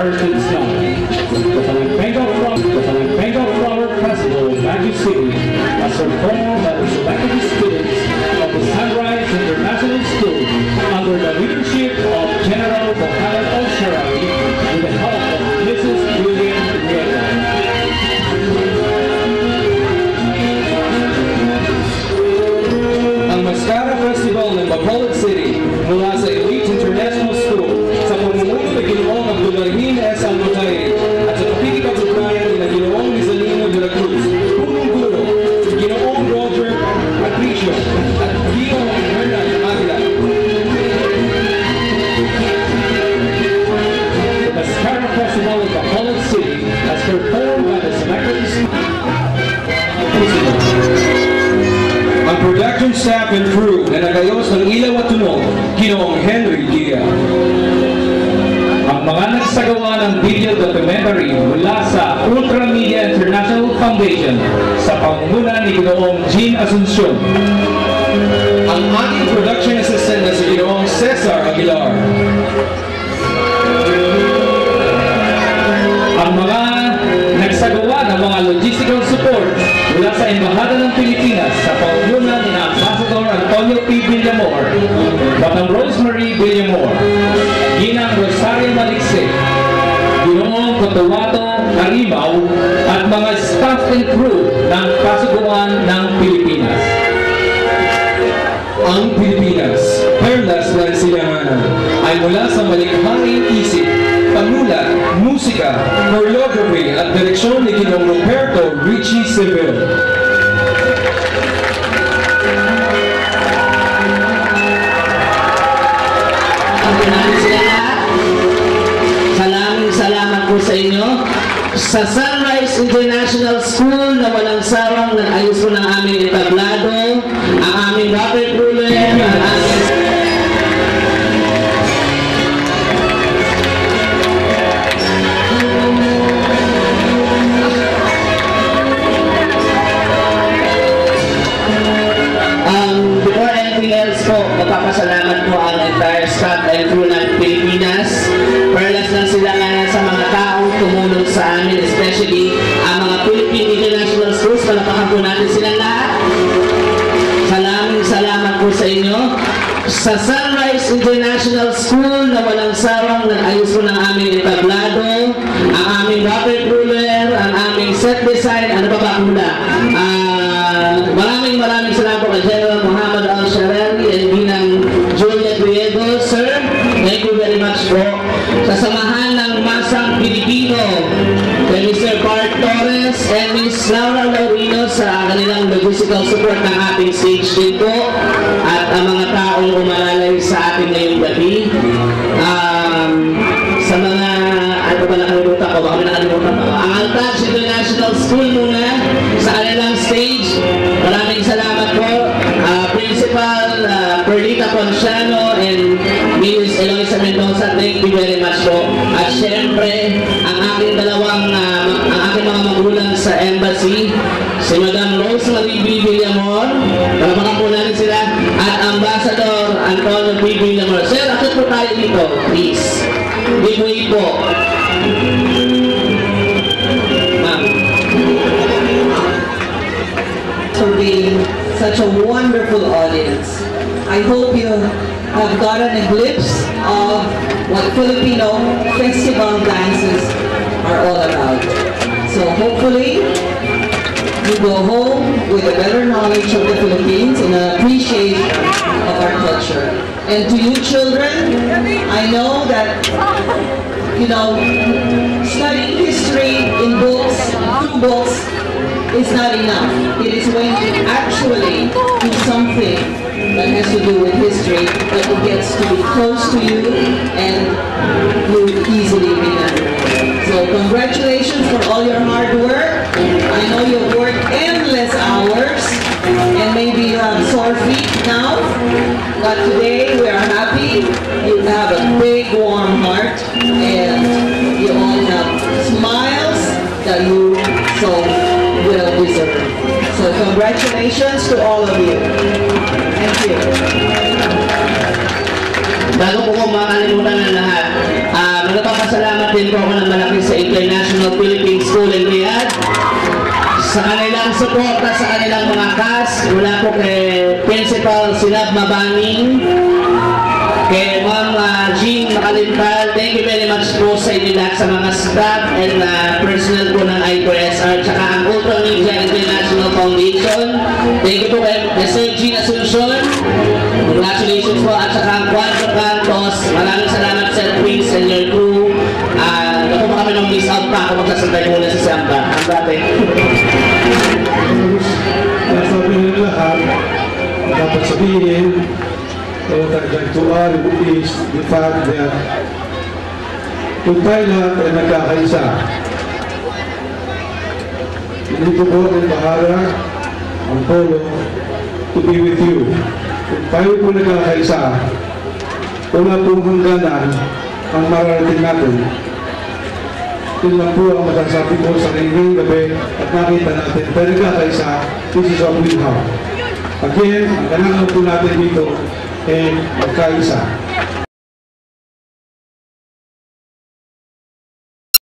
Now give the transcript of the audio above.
Heritage Night. The Palangpenga Flower Festival of Baguio City has performed by the selected students of the Sunrise International School under the leadership of General Mohamed Al-Sharawi with the help of Mrs. William Riego. Ang Mascara Festival ng Bacolod City mula sa Elite International School sa pamumuno ni Ginoong Abdulrahim S. Al-Mutaid at sa pakikipag-ugnayan ni Ginoong Rizalino de la Cruz, punong guro, Ginoong Roger Patricio at Ginoong Hernan Avila. The Mascara Festival of Bacolod City has performed by the selected Ang production staff and crew na nagayos ng ilaw at tunog, Ginoong Henry Gia. ang mga nagsagawa ng video documentary mula sa Ultramedia International Foundation sa pamumuno ni Ginoong Jean Asuncion. Ang ating production assistant na si Ginoong Cesar Aguilar. Ang mga nagsagawa ng mga logistical support mula sa Embahada ng Pilipinas sa pamumuno ni Ambassador Antonio P. Villamor, Madam Rosemary Villamor, Ginang Rosario Maliksik, Ginoong Cotabato Arimaw at mga staff and crew ng Kasuguan ng Pilipinas. Ang Pilipinas, perlas ng silanganan, ay mula sa malikhaing isip, panulat, musika, choreography at direksyon ni Ginoong Roberto Richie Seville. Salamat po sa inyo. Sa Sunrise International School na walang sawang nag-ayos po ng aming entablado, ang aming water cooler, ang aming before anything else po, magpapasalamat po ang entire staff and crew ng Pilipinas. Perlas lang sila nga sa mga taong tumulong sa amin, especially ang mga Philippine International Schools. Palapakan po natin sila lahat. Salamat po sa inyo. Sa Sunrise International School na walang sawang nag-ayos po ng aming entablado, ang aming water cooler, ang aming set design, ano pa ba muna? Maraming salamat po kay General Mohamed Al-Sharawi and Ginang Julia Riego, sir. Thank you very much po. Sa samahan ng Masang Pilipino, kay Mr. Bart Torres and Ms. Laura Laurino sa kanilang logistical support ng ating stage din po at ang mga taong umalalay sa atin ngayong gabi. Sa mga, ano ba nakalimutan ko? Baka nakalimutan ko. Ang Altax International School muna sa kanilang stage. Maraming salamat po. Principal Perlita Ponciano and Ms. Eloisa Mendoza, thank you very much po. At syempre, ang aking mga magulang sa embassy, si Madam Rosemary B. Villamor, palapakan po natin sila, at Ambassador Antonio P. Villamor. Sir, akit po tayo dito, please. Giveaway po. Ma'am. For being such a wonderful audience. I hope you have gotten a glimpse of what Filipino festival dances are all about. So hopefully you go home with a better knowledge of the Philippines and an appreciation of our culture. And to you children, I know that, you know, studying history in books, through books, is not enough. It is when you actually do something that has to do with history that it gets to be close to you and you easily remember. So congratulations for all your hard work. I know you work endless hours and maybe you have sore feet now, but today we are happy. You have a big warm heart and you all have smiles that you so well deserved. So congratulations to all of you. Thank you. Bago po ko makalimutan ng lahat, nagpapasalamat din po ako ng malaki sa International Philippine School in Riyadh sa kanilang suporta sa kanilang mga cast, mula po kay Principal Sinab Mabaning, kay Ma'am Jean Makalintal. Thank you very much po sa inyo lahat sa mga staff and personnel po ng I4SR, tsaka ang Ultramedia International Foundation. Thank you po kay Sir Jean Asuncion. Congratulations po, at saka ang Quadro Cantos. Maraming salamat Sir Prince and your crew. Naku pa kami ng miss out pa ako magsasabay muna sa Samba. Ang dati. Nasabi nila lahat, dapat sabihin, what I'd like to add is the fact that kung tayo lahat ay nagkakaisa, hindi ko po ang bahala ang polo to be with you. Kung tayo po nagkakaisa, wala pong hangganan ang mararating natin. Yun lang po ang masasabi ko sa ngayong gabi at nakita natin tayo nagkakaisa, this is what we have. Again, ang kailangan po natin dito ay magkaisa.